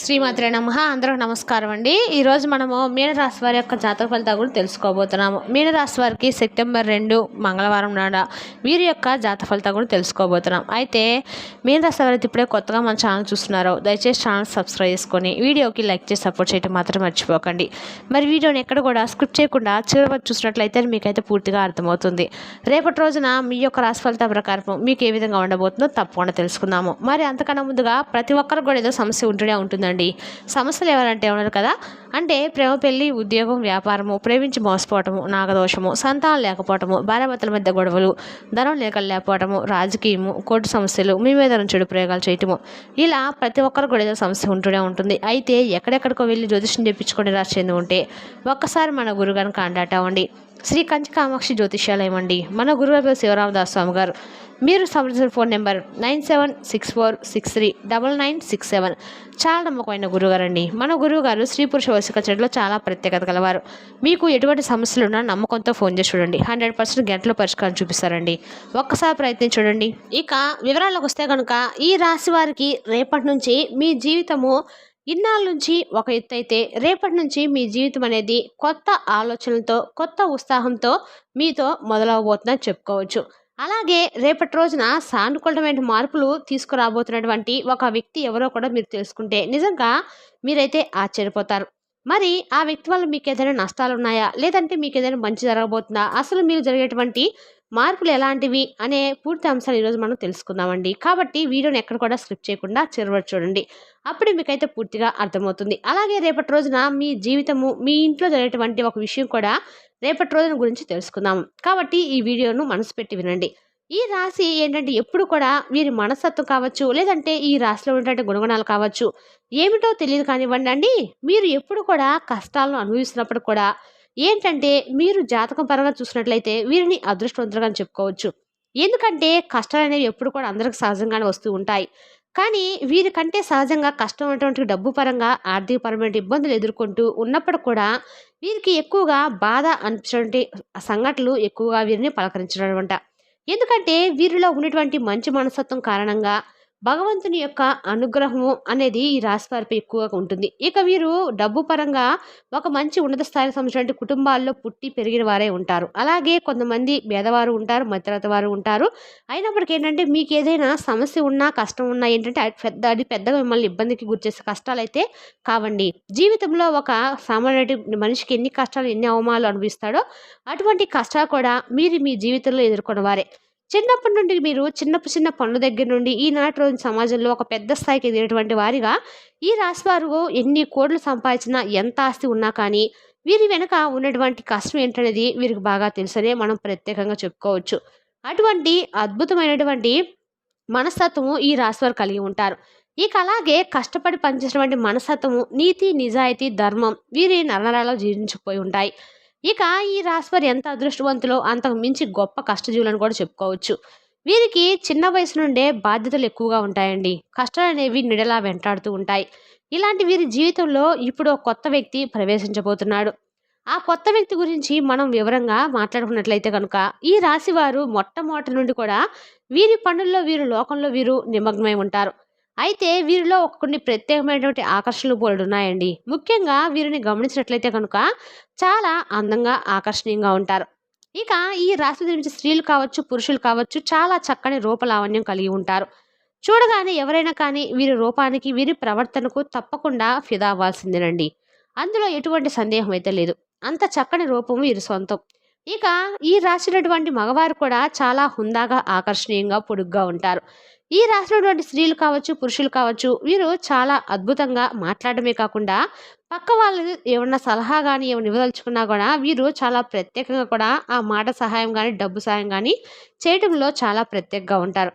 శ్రీమాత్రే నమః. అందరికి నమస్కారం అండి. ఈరోజు మనము మీనరాశి వారి యొక్క జాతక ఫలితాలు కూడా తెలుసుకోబోతున్నాము. మీనరాశి వారికి సెప్టెంబర్ 2 మంగళవారం నాడ వీరి యొక్క జాతక ఫలితాలు కూడా తెలుసుకోబోతున్నాం. అయితే మీనరాశి వారైతే ఇప్పుడే కొత్తగా మన ఛానల్ చూస్తున్నారో దయచేసి ఛానల్ సబ్స్క్రైబ్ చేసుకొని వీడియోకి లైక్ చేసి సపోర్ట్ చేయడం మాత్రం మర్చిపోకండి. మరి వీడియోని ఎక్కడ కూడా స్క్రిప్ట్ చేయకుండా చివరి వరకు చూసినట్లయితే మీకైతే పూర్తిగా అర్థమవుతుంది. రేపటి రోజున మీ యొక్క రాశి ఫలితాల ప్రకారం మీకు ఏ విధంగా ఉండబోతుందో తప్పకుండా తెలుసుకుందాము. మరి అంతకన్నా ముందుగా ప్రతి ఒక్కరికి కూడా ఏదో సమస్య ఉంటూనే ఉంటుందండి. సమస్యలు ఎవరంటే ఉన్నారు కదా, అంటే ప్రేమ, పెళ్లి, ఉద్యోగం, వ్యాపారము, ప్రేమించి మోసపోవటము, నాగదోషము, సంతానం లేకపోవటము, భార్యాభర్తల మధ్య గొడవలు, ధనం లేకపోవటము, రాజకీయము, కోర్టు సమస్యలు, మీ మీద చెడు ప్రయోగాలు చేయటము, ఇలా ప్రతి ఒక్కరు కూడా ఏదో సమస్య ఉంటూనే ఉంటుంది. అయితే ఎక్కడెక్కడికో వెళ్ళి జ్యోతిష్యం చెప్పించుకొని రాసేది ఉంటే ఒక్కసారి మన గురుగారిని కాంటాక్ట్ అవ్వండి. శ్రీ కంచి కామాక్షి జ్యోతిష్యాలయం అండి. మన గురుగారు శివరామదాస్ స్వామి గారు. మీరు సంప్రదించిన ఫోన్ నెంబర్ 9764639967. చాలా నమ్మకమైన గురుగారు అండి. మన గురువుగారు స్త్రీ పురుష వశిక చెడులో చాలా ప్రత్యేకత గలవారు. మీకు ఎటువంటి సమస్యలు ఉన్నా నమ్మకంతో ఫోన్ చేసి చూడండి, 100% గంటలో పరిష్కారం చూపిస్తారండి. ఒక్కసారి ప్రయత్నం చూడండి. ఇక వివరాలకు వస్తే కనుక ఈ రాశి వారికి రేపటి నుంచి మీ జీవితము ఇన్నాళ్ళ నుంచి ఒక ఎత్తు అయితే రేపటి నుంచి మీ జీవితం అనేది కొత్త ఆలోచనలతో, కొత్త ఉత్సాహంతో మీతో మొదలవబోతుందని చెప్పుకోవచ్చు. అలాగే రేపటి రోజున సానుకూలమైన మార్పులు తీసుకురాబోతున్నటువంటి ఒక వ్యక్తి ఎవరో కూడా మీరు తెలుసుకుంటే నిజంగా మీరైతే ఆశ్చర్యపోతారు. మరి ఆ వ్యక్తి వల్ల మీకు ఏదైనా నష్టాలు ఉన్నాయా, లేదంటే మీకు ఏదైనా మంచి జరగబోతుందా, అసలు మీరు జరిగేటువంటి మార్పులు ఎలాంటివి అనే పూర్తి అంశాలు ఈరోజు మనం తెలుసుకుందామండి. కాబట్టి వీడియోని ఎక్కడ కూడా స్క్రిప్ట్ చేయకుండా చివరి చూడండి, అప్పుడే మీకైతే పూర్తిగా అర్థమవుతుంది. అలాగే రేపటి రోజున మీ జీవితము, మీ ఇంట్లో జరిగేటువంటి ఒక విషయం కూడా రేపటి రోజున గురించి తెలుసుకుందాము. కాబట్టి ఈ వీడియోను మనసు పెట్టి వినండి. ఈ రాశి ఏంటంటే ఎప్పుడు కూడా వీరి మనస్తత్వం కావచ్చు, లేదంటే ఈ రాశిలో ఉన్నటువంటి గుణగణాలు కావచ్చు, ఏమిటో తెలియదు కానివ్వండి అండి, మీరు ఎప్పుడు కూడా కష్టాలను అనుభవిస్తున్నప్పుడు కూడా ఏంటంటే మీరు జాతకం పరంగా చూసినట్లయితే వీరిని అదృష్టవంతులుగా చెప్పుకోవచ్చు. ఎందుకంటే కష్టాలు అనేవి ఎప్పుడు కూడా అందరికి సహజంగానే వస్తూ ఉంటాయి. కానీ వీరికంటే సహజంగా కష్టం ఉన్నటువంటి డబ్బు పరంగా, ఆర్థిక పరమైన ఇబ్బందులు ఎదుర్కొంటూ ఉన్నప్పుడు కూడా వీరికి ఎక్కువగా బాధ అనిపించే సంఘటనలు ఎక్కువగా వీరిని పలకరించడం అనమాట. ఎందుకంటే వీరిలో ఉన్నటువంటి మంచి మనస్తత్వం కారణంగా భగవంతుని యొక్క అనుగ్రహము అనేది ఈ రాశి వారిపై ఎక్కువగా ఉంటుంది. ఇక వీరు డబ్బు పరంగా ఒక మంచి ఉన్నత స్థాయికి సంబంధించిన కుటుంబాల్లో పుట్టి పెరిగిన వారే ఉంటారు. అలాగే కొంతమంది పేదవారు ఉంటారు, మధ్యతరగతి వారు ఉంటారు. అయినప్పటికీ ఏంటంటే మీకు ఏదైనా సమస్య ఉన్నా, కష్టం ఉన్నా ఏంటంటే అది పెద్దగా మిమ్మల్ని ఇబ్బందికి గురిచేసే కష్టాలు అయితే కావండి. జీవితంలో ఒక సామాన్య మనిషికి ఎన్ని కష్టాలు, ఎన్ని అవమానాలు అనుభవిస్తాడో అటువంటి కష్టాలు కూడా మీరు మీ జీవితంలో ఎదుర్కొన్న వారే. చిన్నప్పటి నుండి మీరు చిన్న పనుల దగ్గర నుండి ఈనాటి రోజు సమాజంలో ఒక పెద్ద స్థాయికి ఎదిగినటువంటి వారిగా ఈ రాశి వారు ఎన్ని కోట్లు సంపాదించినా, ఎంత ఆస్తి ఉన్నా కానీ వీరి వెనుక ఉన్నటువంటి కష్టం ఏంటనేది వీరికి బాగా తెలుసనే మనం ప్రత్యేకంగా చెప్పుకోవచ్చు. అటువంటి అద్భుతమైనటువంటి మనస్తత్వము ఈ రాశి వారు కలిగి ఉంటారు. ఇక అలాగే కష్టపడి పనిచేసినటువంటి మనస్తత్వము, నీతి, నిజాయితీ, ధర్మం వీరి నరనరాల్లో జీర్ణించుకుపోయి ఉంటాయి. ఇక ఈ రాశి వారు ఎంత అదృష్టవంతులో అంతకు మించి గొప్ప కష్టజీవులను కూడా చెప్పుకోవచ్చు. వీరికి చిన్న వయసు నుండే బాధ్యతలు ఎక్కువగా ఉంటాయండి. కష్టాలు అనేవి నిడలా వెంటాడుతూ ఉంటాయి. ఇలాంటి వీరి జీవితంలో ఇప్పుడు ఒక కొత్త వ్యక్తి ప్రవేశించబోతున్నాడు. ఆ కొత్త వ్యక్తి గురించి మనం వివరంగా మాట్లాడుకున్నట్లయితే కనుక ఈ రాశి వారు మొట్టమొదటి నుండి కూడా వీరి పనుల్లో, వీరు లోకంలో వీరు నిమగ్నమై ఉంటారు. అయితే వీరిలో కొన్ని ప్రత్యేకమైనటువంటి ఆకర్షణలు బోలెడు ఉన్నాయండి. ముఖ్యంగా వీరిని గమనించినట్లయితే కనుక చాలా అందంగా, ఆకర్షణీయంగా ఉంటారు. ఇక ఈ రాశి గురించి స్త్రీలు కావచ్చు, పురుషులు కావచ్చు చాలా చక్కని రూపలావణ్యం కలిగి ఉంటారు. చూడగానే ఎవరైనా కానీ వీరి రూపానికి, వీరి ప్రవర్తనకు తప్పకుండా ఫిదా అవ్వాల్సిందేనండి. అందులో ఎటువంటి సందేహం అయితే లేదు. అంత చక్కని రూపం వీరి సొంతం. ఇక ఈ రాసినటువంటి మగవారు కూడా చాలా హుందాగా, ఆకర్షణీయంగా, పొడుగ్గా ఉంటారు. ఈ రాసినటువంటి స్త్రీలు కావచ్చు, పురుషులు కావచ్చు వీరు చాలా అద్భుతంగా మాట్లాడమే కాకుండా పక్క వాళ్ళు ఏమన్నా సలహా కానీ ఏమైనా ఇవ్వదలుచుకున్నా కూడా వీరు చాలా ప్రత్యేకంగా కూడా ఆ మాట సహాయం కానీ, డబ్బు సహాయం కానీ చేయడంలో చాలా ప్రత్యేకంగా ఉంటారు.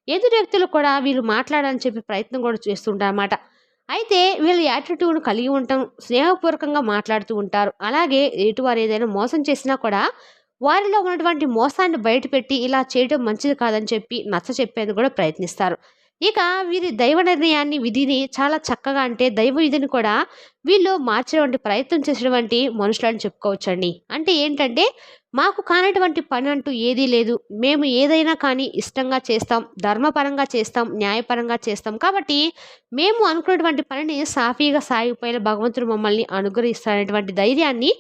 ఎదురు వ్యక్తులు కూడా వీళ్ళు మాట్లాడాలని చెప్పి ప్రయత్నం కూడా చేస్తుంటారు అన్నమాట. అయితే వీళ్ళ యాటిట్యూడ్ కలిగి ఉండటం, స్నేహపూర్వకంగా మాట్లాడుతూ ఉంటారు. అలాగే ఎటువారు ఏదైనా మోసం చేసినా కూడా వారిలో ఉన్నటువంటి మోసాన్ని బయటపెట్టి ఇలా చేయడం మంచిది కాదని చెప్పి నచ్చ చెప్పేందుకు కూడా ప్రయత్నిస్తారు. ఇక వీరి దైవ నిర్ణయాన్ని, విధిని చాలా చక్కగా, అంటే దైవ విధిని కూడా వీళ్ళు మార్చేటువంటి ప్రయత్నం చేసినటువంటి మనుషులని చెప్పుకోవచ్చండి. అంటే ఏంటంటే మాకు కానటువంటి పని అంటూ ఏదీ లేదు. మేము ఏదైనా కానీ ఇష్టంగా చేస్తాం. ధర్మపరంగా చేస్తాం. న్యాయపరంగా చేస్తాం. కాబట్టి మేము అనుకున్నటువంటి పనిని సాఫీగా సాగిపోయేలా భగవంతుడు మమ్మల్ని అనుగ్రహిస్తాడనేటువంటి ధైర్యాన్ని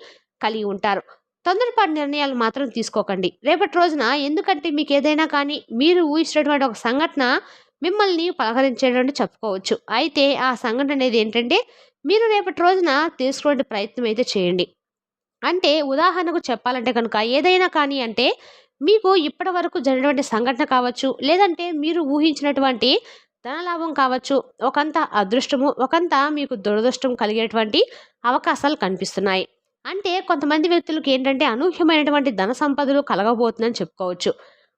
కలిగి ఉంటారు. తొందరపాటు నిర్ణయాలు మాత్రం తీసుకోకండి. రేపటి రోజున ఎందుకంటే మీకేదైనా కానీ మీరు ఊహించినటువంటి ఒక సంఘటన మిమ్మల్ని పలకరించేటట్టు చెప్పుకోవచ్చు. అయితే ఆ సంఘటన అనేది ఏంటంటే మీరు రేపటి రోజున తెలుసుకునే ప్రయత్నం అయితే చేయండి. అంటే ఉదాహరణకు చెప్పాలంటే కనుక ఏదైనా కానీ అంటే మీకు ఇప్పటివరకు జరిగినటువంటి సంఘటన కావచ్చు, లేదంటే మీరు ఊహించినటువంటి ధనలాభం కావచ్చు, ఒకంత అదృష్టము, ఒకంత మీకు దురదృష్టం కలిగేటువంటి అవకాశాలు కనిపిస్తున్నాయి. అంటే కొంతమంది వ్యక్తులకి ఏంటంటే అనూహ్యమైనటువంటి ధన సంపదలు కలగబోతుందని చెప్పుకోవచ్చు.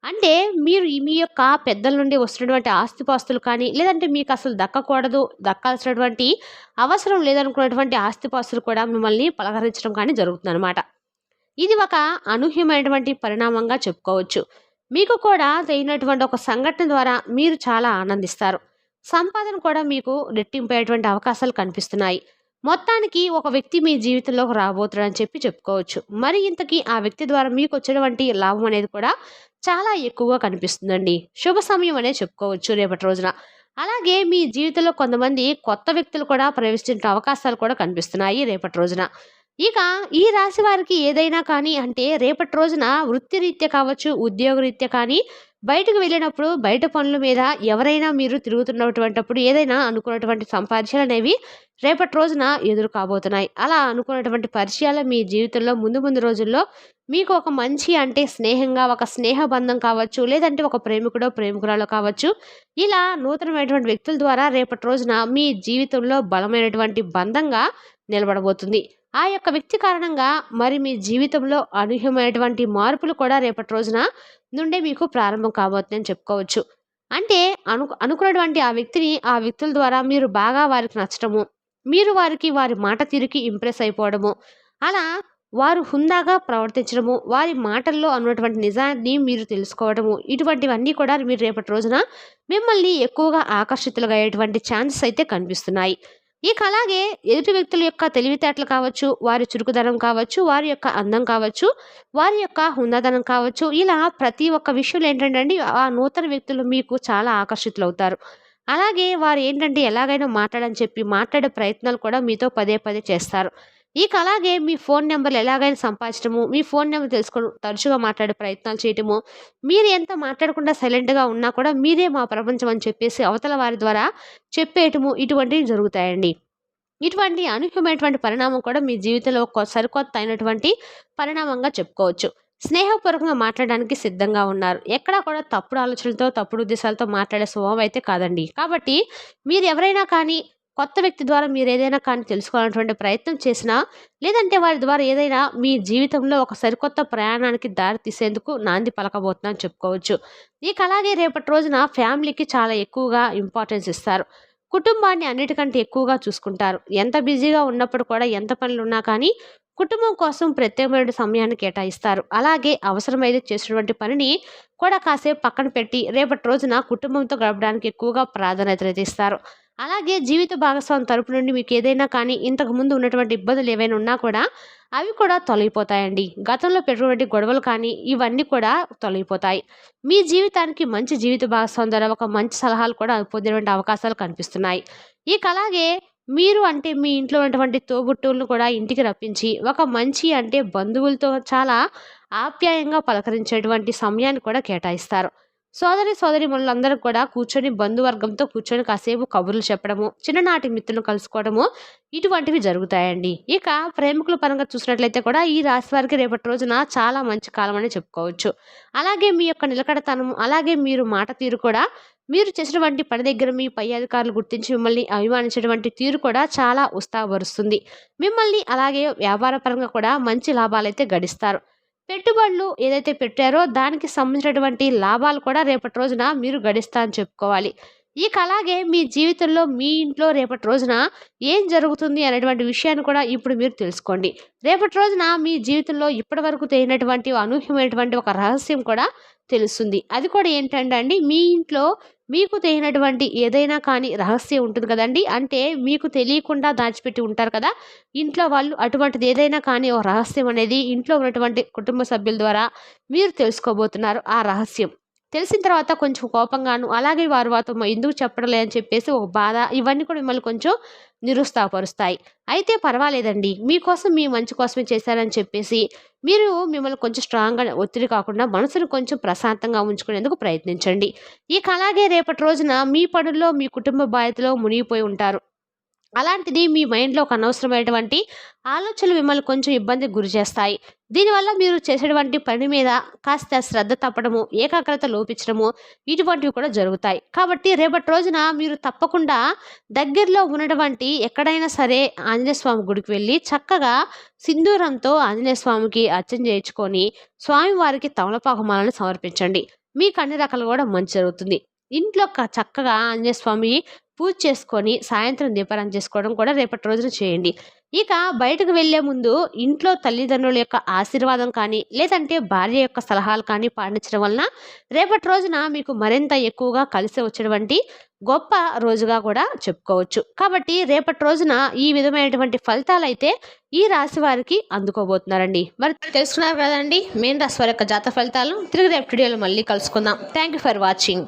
అంటే మీరు మీ యొక్క పెద్దల నుండి వస్తున్నటువంటి ఆస్తిపాస్తులు కానీ, లేదంటే మీకు అసలు దక్కకూడదు, దక్కాల్సినటువంటి అవసరం లేదనుకున్నటువంటి ఆస్తిపాస్తులు కూడా మిమ్మల్ని పలకరించడం కానీ జరుగుతుందనమాట. ఇది ఒక అనూహ్యమైనటువంటి పరిణామంగా చెప్పుకోవచ్చు. మీకు కూడా జరిగినటువంటి ఒక సంఘటన ద్వారా మీరు చాలా ఆనందిస్తారు. సంపాదన కూడా మీకు రెట్టింపయ్యేటువంటి అవకాశాలు కనిపిస్తున్నాయి. మొత్తానికి ఒక వ్యక్తి మీ జీవితంలోకి రాబోతున్నాడని చెప్పుకోవచ్చు. మరి ఇంతకీ ఆ వ్యక్తి ద్వారా మీకు వచ్చేటువంటి లాభం అనేది కూడా చాలా ఎక్కువగా కనిపిస్తుందండి. శుభ సమయం అనే చెప్పుకోవచ్చు రేపటి రోజున. అలాగే మీ జీవితంలో కొంతమంది కొత్త వ్యక్తులు కూడా ప్రవేశించే అవకాశాలు కూడా కనిపిస్తున్నాయి రేపటి రోజున. ఇక ఈ రాశి వారికి ఏదైనా కానీ అంటే రేపటి రోజున వృత్తిరీత్యా కావచ్చు, ఉద్యోగరీత్యా కానీ బయటకు వెళ్ళినప్పుడు బయట పనుల మీద ఎవరైనా మీరు తిరుగుతున్నటువంటప్పుడు ఏదైనా అనుకున్నటువంటి సంపాదించాలనేవి రేపటి రోజున ఎదురు కాబోతున్నాయి. అలా అనుకున్నటువంటి పరిచయాలు మీ జీవితంలో ముందు ముందు రోజుల్లో మీకు ఒక మంచి అంటే స్నేహంగా ఒక స్నేహ బంధం కావచ్చు, లేదంటే ఒక ప్రేమికుడో ప్రేమికురాలో కావచ్చు. ఇలా నూతనమైనటువంటి వ్యక్తుల ద్వారా రేపటి రోజున మీ జీవితంలో బలమైనటువంటి బంధంగా నిలబడబోతుంది. ఆ యొక్క వ్యక్తి కారణంగా మరి మీ జీవితంలో అనూహ్యమైనటువంటి మార్పులు కూడా రేపటి రోజున నుండే మీకు ప్రారంభం కాబోతుందని చెప్పుకోవచ్చు. అంటే అనుకున్నటువంటి ఆ వ్యక్తిని ఆ వ్యక్తుల ద్వారా మీరు బాగా వారికి నచ్చటము, మీరు వారికి వారి మాట తీరుకి ఇంప్రెస్ అయిపోవడము, అలా వారు హుందాగా ప్రవర్తించడము, వారి మాటల్లో ఉన్నటువంటి నిజాన్ని మీరు తెలుసుకోవడము, ఇటువంటివన్నీ కూడా మీరు రేపటి రోజున మిమ్మల్ని ఎక్కువగా ఆకర్షితులుగా అయ్యేటువంటి ఛాన్సెస్ అయితే కనిపిస్తున్నాయి. ఇక అలాగే ఎదుటి వ్యక్తుల యొక్క తెలివితేటలు కావచ్చు, వారి చురుకుదనం కావచ్చు, వారి యొక్క అందం కావచ్చు, వారి యొక్క హుందాదనం కావచ్చు, ఇలా ప్రతి ఒక్క విషయంలో ఏంటంటే అండి ఆ నూతన వ్యక్తులు మీకు చాలా ఆకర్షితులవుతారు. అలాగే వారు ఏంటంటే ఎలాగైనా మాట్లాడని చెప్పి మాట్లాడే ప్రయత్నాలు కూడా మీతో పదే పదే చేస్తారు. ఇక అలాగే మీ ఫోన్ నెంబర్లు ఎలాగైనా సంపాదించడము, మీ ఫోన్ నెంబర్ తెలుసుకోవడం, తరచుగా మాట్లాడే ప్రయత్నాలు చేయటము, మీరు ఎంత మాట్లాడకుండా సైలెంట్‌గా ఉన్నా కూడా మీరే మా ప్రపంచం అని చెప్పేసి అవతల వారి ద్వారా చెప్పేయటము ఇటువంటివి జరుగుతాయండి. ఇటువంటి అనూహ్యమైనటువంటి పరిణామం కూడా మీ జీవితంలో ఒక సరికొత్త అయినటువంటి పరిణామంగా చెప్పుకోవచ్చు. స్నేహపూర్వకంగా మాట్లాడడానికి సిద్ధంగా ఉన్నారు. ఎక్కడా కూడా తప్పుడు ఆలోచనలతో, తప్పుడు ఉద్దేశాలతో మాట్లాడే స్వభావం అయితే కాదండి. కాబట్టి మీరు ఎవరైనా కానీ కొత్త వ్యక్తి ద్వారా మీరు ఏదైనా కానీ తెలుసుకోవాలనేటువంటి ప్రయత్నం చేసినా, లేదంటే వారి ద్వారా ఏదైనా మీ జీవితంలో ఒక సరికొత్త ప్రయాణానికి దారి తీసేందుకు నాంది పలకబోతుందని చెప్పుకోవచ్చు. ఇక అలాగే రేపటి రోజున ఫ్యామిలీకి చాలా ఎక్కువగా ఇంపార్టెన్స్ ఇస్తారు. కుటుంబాన్ని అన్నిటికంటే ఎక్కువగా చూసుకుంటారు. ఎంత బిజీగా ఉన్నప్పుడు కూడా ఎంత పనులున్నా కానీ కుటుంబం కోసం ప్రత్యేకమైన సమయాన్ని కేటాయిస్తారు. అలాగే అవసరమైతే చేసినటువంటి పనిని కూడా కాసేపు పక్కన పెట్టి రేపటి రోజున కుటుంబంతో గడపడానికి ఎక్కువగా ప్రాధాన్యత ఇస్తారు. అలాగే జీవిత భాగస్వామి తరపు నుండి మీకు ఏదైనా కానీ ఇంతకు ముందు ఉన్నటువంటి ఇబ్బందులు ఏవైనా ఉన్నా కూడా అవి కూడా తొలగిపోతాయండి. గతంలో పెట్టుకున్నటువంటి గొడవలు కానీ ఇవన్నీ కూడా తొలగిపోతాయి. మీ జీవితానికి మంచి జీవిత భాగస్వామి ద్వారా ఒక మంచి సలహాలు కూడా పొందేటువంటి అవకాశాలు కనిపిస్తున్నాయి. ఇక అలాగే మీరు అంటే మీ ఇంట్లో ఉన్నటువంటి తోబుట్టువులను కూడా ఇంటికి రప్పించి ఒక మంచి అంటే బంధువులతో చాలా ఆప్యాయంగా పలకరించేటువంటి సమయాన్ని కూడా కేటాయిస్తారు. సోదరీమణులందరూ కూడా కూర్చొని బంధువర్గంతో కూర్చొని కాసేపు కబుర్లు చెప్పడము, చిన్ననాటి మిత్రులను కలుసుకోవడము ఇటువంటివి జరుగుతాయండి. ఇక ప్రేమికుల పరంగా చూసినట్లయితే కూడా ఈ రాశి వారికి రేపటి రోజున చాలా మంచి కాలం అని చెప్పుకోవచ్చు. అలాగే మీ యొక్క నిలకడతనం, అలాగే మీరు మాట తీరు కూడా మీరు చేసినటువంటి పని దగ్గర మీ పై అధికారులు గుర్తించి మిమ్మల్ని అభిమానించేటువంటి తీరు కూడా చాలా ఉత్సాహపరుస్తుంది. మిమ్మల్ని అలాగే వ్యాపార పరంగా కూడా మంచి లాభాలైతే గడిస్తారు. పెట్టుబడులు ఏదైతే పెట్టారో దానికి సంబంధించినటువంటి లాభాలు కూడా రేపటి రోజున మీరు గడిస్తా అని చెప్పుకోవాలి. ఇక అలాగే మీ జీవితంలో మీ ఇంట్లో రేపటి రోజున ఏం జరుగుతుంది అనేటువంటి విషయాన్ని కూడా ఇప్పుడు మీరు తెలుసుకోండి. రేపటి రోజున మీ జీవితంలో ఇప్పటివరకు తెలియనటువంటి అనూహ్యమైనటువంటి ఒక రహస్యం కూడా తెలుస్తుంది. అది కూడా ఏంటంటే అండి మీ ఇంట్లో మీకు తెలియనటువంటి ఏదైనా కానీ రహస్యం ఉంటుంది కదండీ! అంటే మీకు తెలియకుండా దాచిపెట్టి ఉంటారు కదా! ఇంట్లో వాళ్ళు అటువంటిది ఏదైనా కానీ ఓ రహస్యం అనేది ఇంట్లో ఉన్నటువంటి కుటుంబ సభ్యుల ద్వారా మీరు తెలుసుకోబోతున్నారు ఆ రహస్యం. తెలిసిన తర్వాత కొంచెం కోపంగాను, అలాగే వారు వారితో ఎందుకు చెప్పడం లేదని చెప్పేసి ఒక బాధ ఇవన్నీ కూడా మిమ్మల్ని కొంచెం నిరుత్సాహపరుస్తాయి. అయితే పర్వాలేదండి. మీకోసం మీ మంచి కోసమే చేశారని చెప్పేసి మీరు మిమ్మల్ని కొంచెం స్ట్రాంగ్‌గా ఒత్తిడి కాకుండా మనసుని కొంచెం ప్రశాంతంగా ఉంచుకునేందుకు ప్రయత్నించండి. ఇక అలాగే రేపటి రోజున మీ పనుల్లో, మీ కుటుంబ బాధ్యతలో మునిగిపోయి ఉంటారు. అలాంటిది మీ మైండ్‌లో ఒక అనవసరమైనటువంటి ఆలోచనలు మిమ్మల్ని కొంచెం ఇబ్బందికి గురి చేస్తాయి. దీనివల్ల మీరు చేసేటువంటి పని మీద కాస్త శ్రద్ధ తప్పడము, ఏకాగ్రత లోపించడము ఇటువంటివి కూడా జరుగుతాయి. కాబట్టి రేపటి రోజున మీరు తప్పకుండా దగ్గరలో ఉన్నటువంటి ఎక్కడైనా సరే ఆంజనేయ స్వామి గుడికి వెళ్ళి చక్కగా సింధూరంతో ఆంజనేయ స్వామికి అర్చన చేయించుకొని స్వామివారికి తమలపాకు మాలను సమర్పించండి. మీకు అన్ని రకాలుగా కూడా మంచి జరుగుతుంది. ఇంట్లో చక్కగా ఆంజనేయ స్వామి పూజ చేసుకొని సాయంత్రం దీపారాధన చేసుకోవడం కూడా రేపటి రోజున చేయండి. ఇక బయటకు వెళ్ళే ముందు ఇంట్లో తల్లిదండ్రుల యొక్క ఆశీర్వాదం కానీ, లేదంటే భార్య యొక్క సలహాలు కానీ పాటించడం వలన రేపటి రోజున మీకు మరింత ఎక్కువగా కలిసి వచ్చేటువంటి గొప్ప రోజుగా కూడా చెప్పుకోవచ్చు. కాబట్టి రేపటి రోజున ఈ విధమైనటువంటి ఫలితాలైతే ఈ రాశి వారికి అందుకోబోతున్నారండి. మరి తెలుసుకున్నారు కదండి మీన రాశి వారి యొక్క జాతక ఫలితాలు. తిరిగి రేపటి వీడియోలో మళ్ళీ కలుసుకుందాం. Thank you for watching.